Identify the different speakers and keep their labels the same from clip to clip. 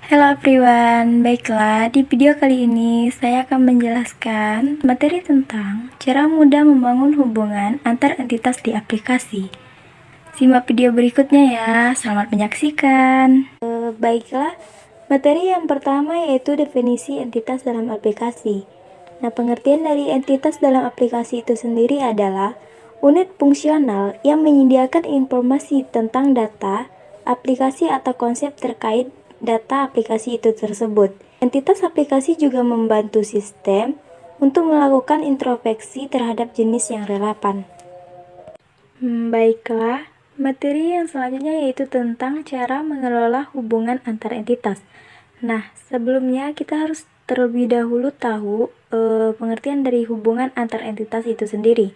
Speaker 1: Halo everyone, baiklah di video kali ini saya akan menjelaskan materi tentang cara mudah membangun hubungan antar entitas di aplikasi. Simak video berikutnya ya, selamat menyaksikan. Baiklah, materi yang pertama yaitu definisi entitas dalam aplikasi. Nah, pengertian dari entitas dalam aplikasi itu sendiri adalah unit fungsional yang menyediakan informasi tentang data, aplikasi atau konsep terkait data aplikasi itu tersebut. Entitas aplikasi juga membantu sistem untuk melakukan introspeksi terhadap jenis yang relevan. Baiklah, materi yang selanjutnya yaitu tentang cara mengelola hubungan antar entitas. Nah, sebelumnya kita harus terlebih dahulu tahu pengertian dari hubungan antar entitas itu sendiri.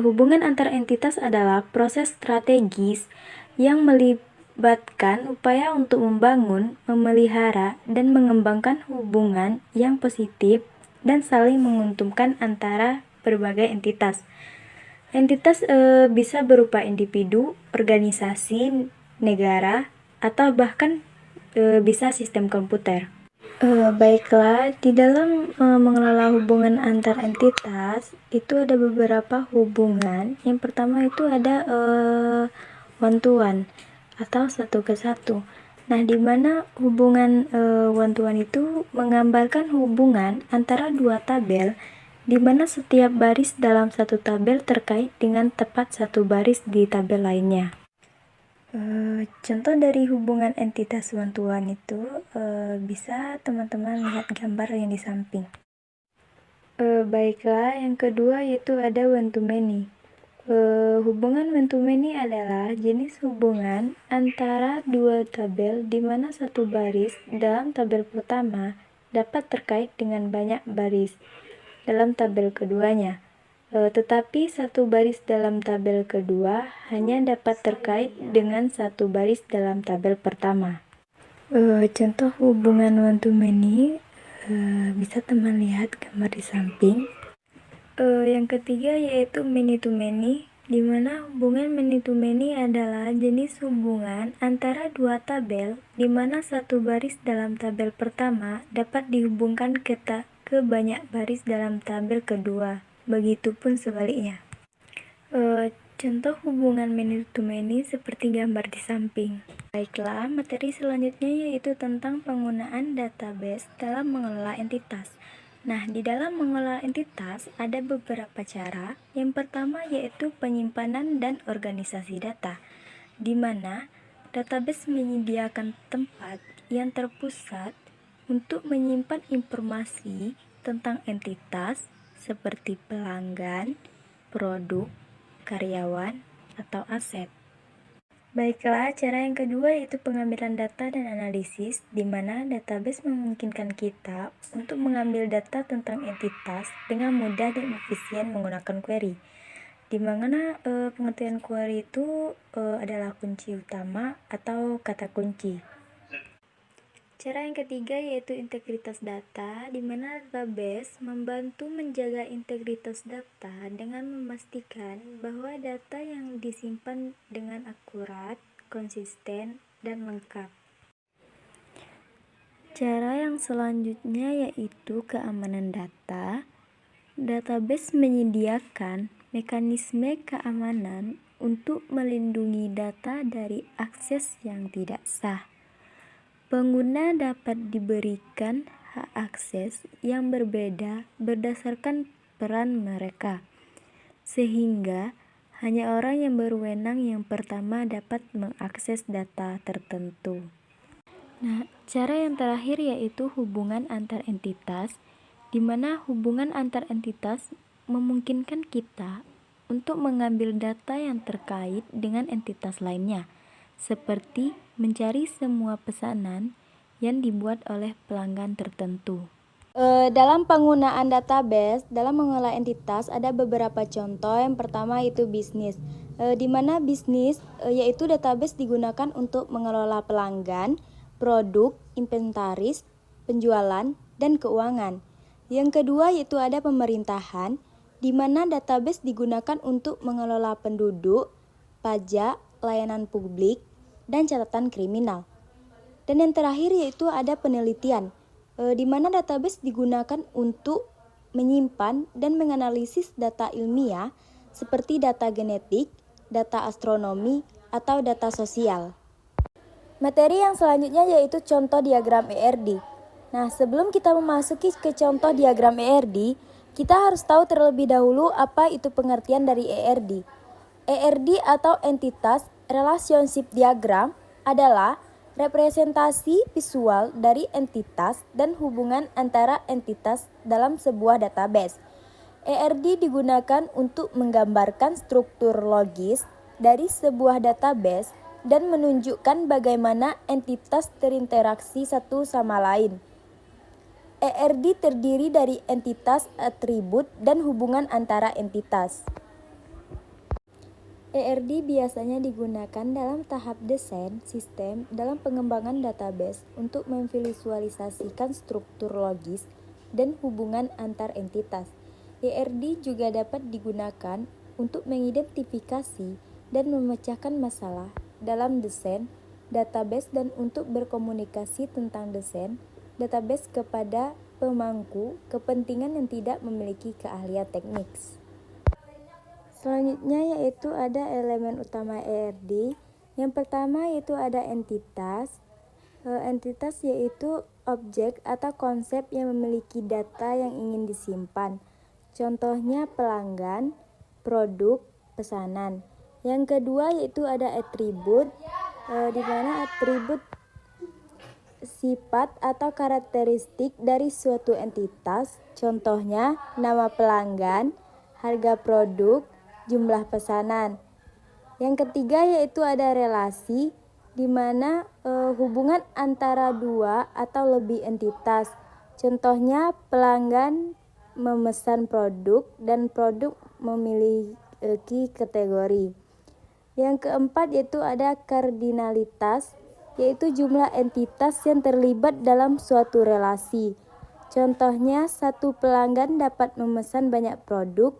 Speaker 1: Hubungan antar entitas adalah proses strategis yang melibatkan upaya untuk membangun, memelihara, dan mengembangkan hubungan yang positif dan saling menguntungkan antara berbagai entitas. Entitas bisa berupa individu, organisasi, negara, atau bahkan bisa sistem komputer. Baiklah, di dalam mengelola hubungan antar entitas itu ada beberapa hubungan. Yang pertama itu ada one to one atau satu ke satu. Nah, di mana hubungan one to one itu menggambarkan hubungan antara dua tabel, di mana setiap baris dalam satu tabel terkait dengan tepat satu baris di tabel lainnya. Contoh dari hubungan entitas one to one itu bisa teman-teman lihat gambar yang di samping. Baiklah, yang kedua yaitu ada one to many. Hubungan one to many adalah jenis hubungan antara dua tabel di mana satu baris dalam tabel pertama dapat terkait dengan banyak baris dalam tabel keduanya. Tetapi satu baris dalam tabel kedua hanya dapat terkait dengan satu baris dalam tabel pertama. Contoh hubungan one to many bisa teman lihat gambar di samping. Yang ketiga yaitu many to many, di mana hubungan many to many adalah jenis hubungan antara dua tabel di mana satu baris dalam tabel pertama dapat dihubungkan ke banyak baris dalam tabel kedua. Begitupun sebaliknya. Contoh hubungan many to many seperti gambar di samping. Baiklah, materi selanjutnya yaitu tentang penggunaan database dalam mengelola entitas. Nah, di dalam mengelola entitas ada beberapa cara. Yang pertama yaitu penyimpanan dan organisasi data, di mana database menyediakan tempat yang terpusat untuk menyimpan informasi tentang entitas seperti pelanggan, produk, karyawan, atau aset. Baiklah, cara yang kedua yaitu pengambilan data dan analisis, di mana database memungkinkan kita untuk mengambil data tentang entitas dengan mudah dan efisien menggunakan query. Di mana pengertian query itu adalah kunci utama atau kata kunci. Cara yang ketiga yaitu integritas data, di mana database membantu menjaga integritas data dengan memastikan bahwa data yang disimpan dengan akurat, konsisten, dan lengkap. Cara yang selanjutnya yaitu keamanan data. Database menyediakan mekanisme keamanan untuk melindungi data dari akses yang tidak sah. Pengguna dapat diberikan hak akses yang berbeda berdasarkan peran mereka, sehingga hanya orang yang berwenang yang pertama dapat mengakses data tertentu. Nah, cara yang terakhir yaitu hubungan antar entitas, di mana hubungan antar entitas memungkinkan kita untuk mengambil data yang terkait dengan entitas lainnya, seperti mencari semua pesanan yang dibuat oleh pelanggan tertentu. Dalam penggunaan database, dalam mengelola entitas ada beberapa contoh. Yang pertama itu bisnis, di mana bisnis yaitu database digunakan untuk mengelola pelanggan, produk, inventaris, penjualan, dan keuangan. Yang kedua yaitu ada pemerintahan, di mana database digunakan untuk mengelola penduduk, pajak, layanan publik, dan catatan kriminal. Dan yang terakhir yaitu ada penelitian, di mana database digunakan untuk menyimpan dan menganalisis data ilmiah seperti data genetik, data astronomi, atau data sosial. Materi yang selanjutnya yaitu contoh diagram ERD. Nah, sebelum kita memasuki ke contoh diagram ERD, kita harus tahu terlebih dahulu apa itu pengertian dari ERD. ERD atau Entitas Relationship Diagram adalah representasi visual dari entitas dan hubungan antara entitas dalam sebuah database. ERD digunakan untuk menggambarkan struktur logis dari sebuah database dan menunjukkan bagaimana entitas terinteraksi satu sama lain. ERD terdiri dari entitas, atribut, dan hubungan antara entitas. ERD biasanya digunakan dalam tahap desain sistem dalam pengembangan database untuk memvisualisasikan struktur logis dan hubungan antar entitas. ERD juga dapat digunakan untuk mengidentifikasi dan memecahkan masalah dalam desain database dan untuk berkomunikasi tentang desain database kepada pemangku kepentingan yang tidak memiliki keahlian teknik. Selanjutnya yaitu ada elemen utama ERD. Yang pertama yaitu ada entitas. Entitas yaitu objek atau konsep yang memiliki data yang ingin disimpan. Contohnya pelanggan, produk, pesanan. Yang kedua yaitu ada atribut, di mana atribut sifat atau karakteristik dari suatu entitas. Contohnya nama pelanggan, harga produk, jumlah pesanan. Yang ketiga yaitu ada relasi, di mana hubungan antara dua atau lebih entitas. Contohnya pelanggan memesan produk dan produk memiliki kategori. Yang keempat yaitu ada kardinalitas, yaitu jumlah entitas yang terlibat dalam suatu relasi. Contohnya satu pelanggan dapat memesan banyak produk,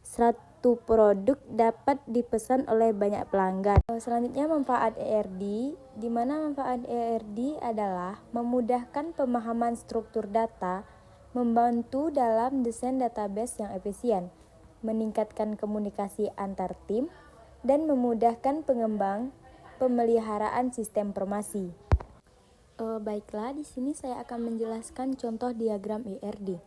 Speaker 1: satu produk dapat dipesan oleh banyak pelanggan. Selanjutnya manfaat ERD, di mana manfaat ERD adalah memudahkan pemahaman struktur data, membantu dalam desain database yang efisien, meningkatkan komunikasi antar tim, dan memudahkan pengembang pemeliharaan sistem informasi. Baiklah, di sini saya akan menjelaskan contoh diagram ERD.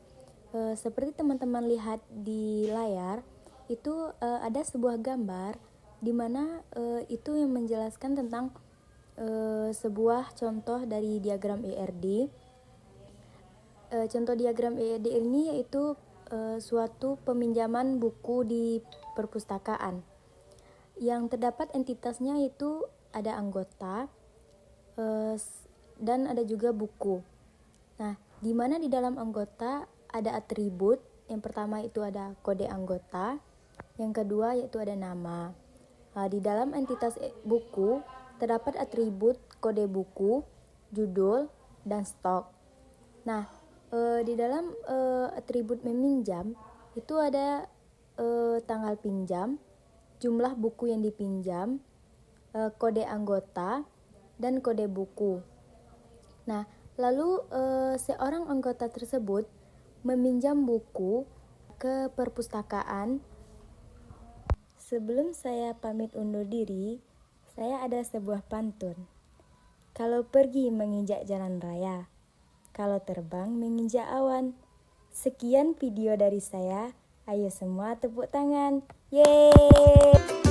Speaker 1: Seperti teman-teman lihat di layar, itu ada sebuah gambar di mana itu yang menjelaskan tentang sebuah contoh dari diagram ERD. Contoh diagram ERD ini yaitu suatu peminjaman buku di perpustakaan. Yang terdapat entitasnya itu ada anggota dan ada juga buku. Nah, di mana di dalam anggota ada atribut. Yang pertama itu ada kode anggota, yang kedua yaitu ada nama. Nah, di dalam entitas buku terdapat atribut kode buku, judul, dan stok. Nah, di dalam atribut meminjam itu ada tanggal pinjam, jumlah buku yang dipinjam, kode anggota, dan kode buku. Nah, lalu seorang anggota tersebut meminjam buku ke perpustakaan. Sebelum saya pamit undur diri, saya ada sebuah pantun. Kalau pergi menginjak jalan raya, kalau terbang menginjak awan. Sekian video dari saya. Ayo semua tepuk tangan. Yeay!